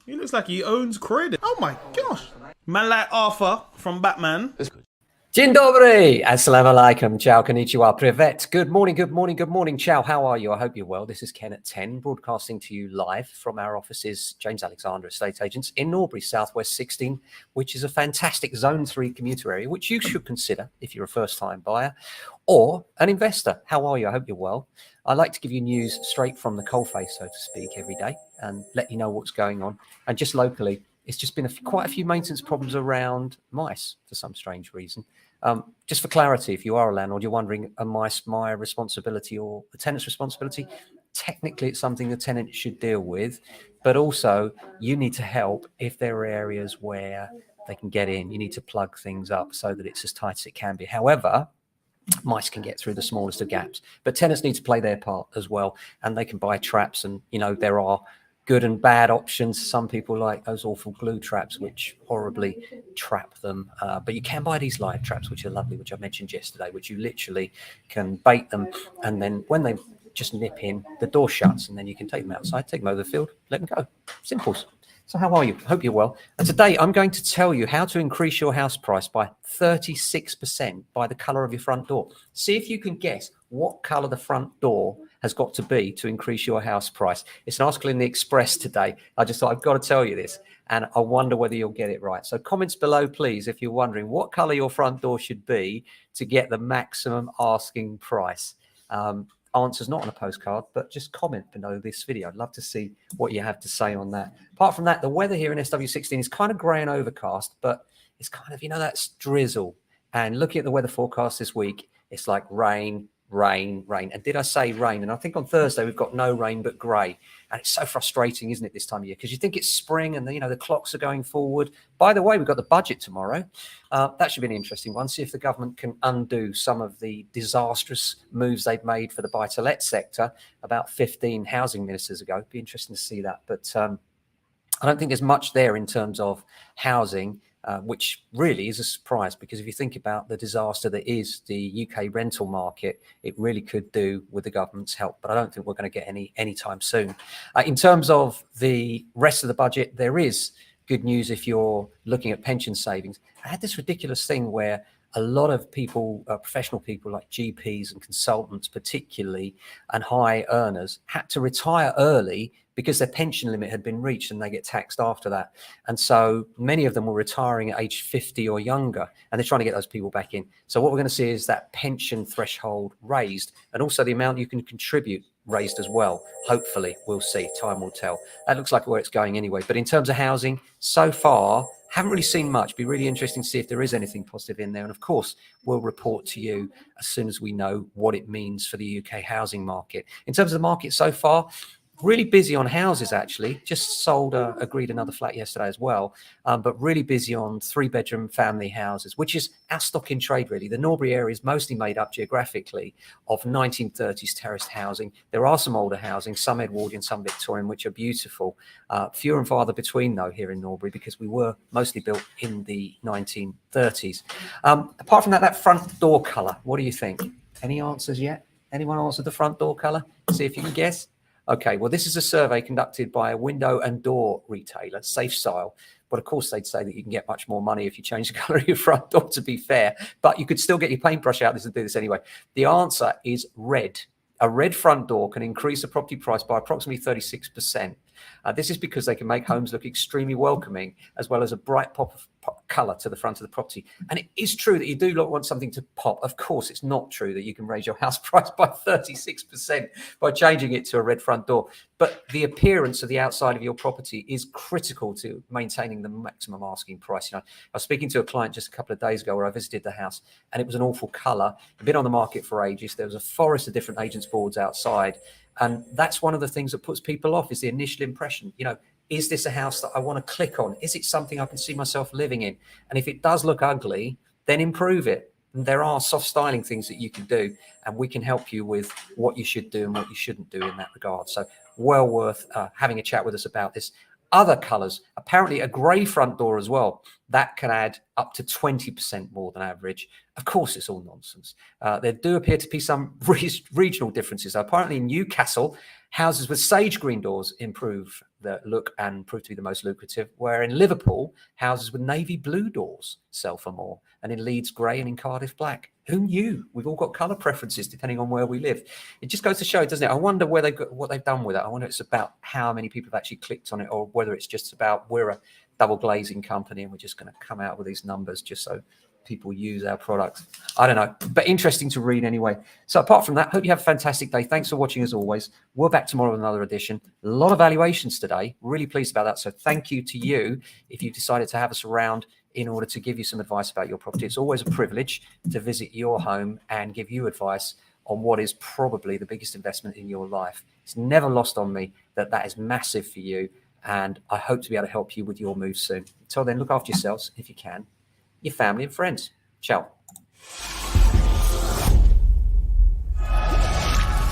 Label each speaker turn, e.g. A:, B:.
A: He looks like he owns credit. Oh my gosh. Man like Arthur from Batman.
B: Dzień dobry, assalamu alaikum, ciao, konnichiwa, privet. Good morning, good morning, good morning, ciao. How are you? I hope you're well. This is Ken at 10, broadcasting to you live from our offices, James Alexander Estate Agents in Norbury, Southwest 16, which is a fantastic Zone 3 commuter area, which you should consider if you're a first-time buyer or an investor. How are you? I hope you're well. I like to give you news straight from the coalface, so to speak, every day and let you know what's going on. And just locally, it's just been quite a few maintenance problems around mice for some strange reason. Just for clarity, if you are a landlord, you're wondering, are mice my responsibility or the tenant's responsibility? Technically, it's something the tenant should deal with, but also you need to help if there are areas where they can get in. You need to plug things up so that it's as tight as it can be. However, mice can get through the smallest of gaps, but tenants need to play their part as well, and they can buy traps. And there are good and bad options. Some people like those awful glue traps which horribly trap them, but you can buy these live traps which are lovely, which I mentioned yesterday, which you literally can bait them, and then when they just nip in, the door shuts, and then you can take them outside, take them over the field, let them go. Simples. So how are you? Hope you're well. And today I'm going to tell you how to increase your house price by 36% by the colour of your front door. See if you can guess what colour the front door has got to be to increase your house price. It's an article in the Express today. I just thought I've got to tell you this, and I wonder whether you'll get it right. So comments below, please, if you're wondering what colour your front door should be to get the maximum asking price. Answers not on a postcard, but just comment below this video. I'd love to see what you have to say on that. Apart from that, the weather here in SW16 is kind of grey and overcast, but it's kind of, that's drizzle. And looking at the weather forecast this week, it's like rain, rain, rain. And did I say rain? And I think on Thursday we've got no rain but grey. And it's so frustrating, isn't it, this time of year? Because you think it's spring and the clocks are going forward. By the way, we've got the budget tomorrow. That should be an interesting one. See if the government can undo some of the disastrous moves they've made for the buy-to-let sector about 15 housing ministers ago. It'd be interesting to see that. But I don't think there's much there in terms of housing, which really is a surprise, because if you think about the disaster that is the UK rental market, it really could do with the government's help. But I don't think we're going to get any anytime soon. In terms of the rest of the budget, there is good news if you're looking at pension savings. I had this ridiculous thing where a lot of people, professional people like GPs and consultants particularly, and high earners had to retire early because their pension limit had been reached and they get taxed after that. And so many of them were retiring at age 50 or younger, and they're trying to get those people back in. So what we're going to see is that pension threshold raised, and also the amount you can contribute raised as well. Hopefully, we'll see. Time will tell. That looks like where it's going anyway. But in terms of housing, so far, haven't really seen much. Be really interesting to see if there is anything positive in there. And of course, we'll report to you as soon as we know what it means for the UK housing market. In terms of the market so far, really busy on houses, actually. Just agreed another flat yesterday as well. But really busy on 3-bedroom family houses, which is our stock in trade, really. The Norbury area is mostly made up geographically of 1930s terraced housing. There are some older housing, some Edwardian, some Victorian, which are beautiful. Fewer and farther between, though, here in Norbury, because we were mostly built in the 1930s. Apart from that front door colour, what do you think? Any answers yet? Anyone answered the front door colour? See if you can guess. Okay, well, this is a survey conducted by a window and door retailer, Safe Style. But of course, they'd say that you can get much more money if you change the colour of your front door, to be fair. But you could still get your paintbrush out and do this anyway. The answer is red. A red front door can increase the property price by approximately 36%. This is because they can make homes look extremely welcoming, as well as a bright pop of colour to the front of the property. And it is true that you do not want something to pop. Of course, it's not true that you can raise your house price by 36% by changing it to a red front door. But the appearance of the outside of your property is critical to maintaining the maximum asking price. I was speaking to a client just a couple of days ago where I visited the house, and it was an awful colour. It'd been on the market for ages. There was a forest of different agents' boards outside. And that's one of the things that puts people off, is the initial impression. Is this a house that I want to click on? Is it something I can see myself living in? And if it does look ugly, then improve it. And there are soft styling things that you can do, and we can help you with what you should do and what you shouldn't do in that regard. So well worth having a chat with us about this. Other colours, apparently a grey front door as well, that can add up to 20% more than average. Of course, it's all nonsense. There do appear to be some regional differences. Apparently in Newcastle, houses with sage green doors improve that look and prove to be the most lucrative, where in Liverpool, houses with navy blue doors sell for more, and in Leeds, grey, and in Cardiff, black. Who knew? We've all got colour preferences depending on where we live. It just goes to show, doesn't it? I wonder where what they've done with it. I wonder if it's about how many people have actually clicked on it, or whether it's just about we're a double glazing company and we're just going to come out with these numbers just so people use our products. I don't know, but interesting to read anyway. So apart from that, hope you have a fantastic day. Thanks for watching as always. We're back tomorrow with another edition. A lot of valuations today. Really pleased about that. So thank you to you if you decided to have us around in order to give you some advice about your property. It's always a privilege to visit your home and give you advice on what is probably the biggest investment in your life. It's never lost on me that is massive for you. And I hope to be able to help you with your move soon. Until then, look after yourselves if you can, your family and friends. Ciao.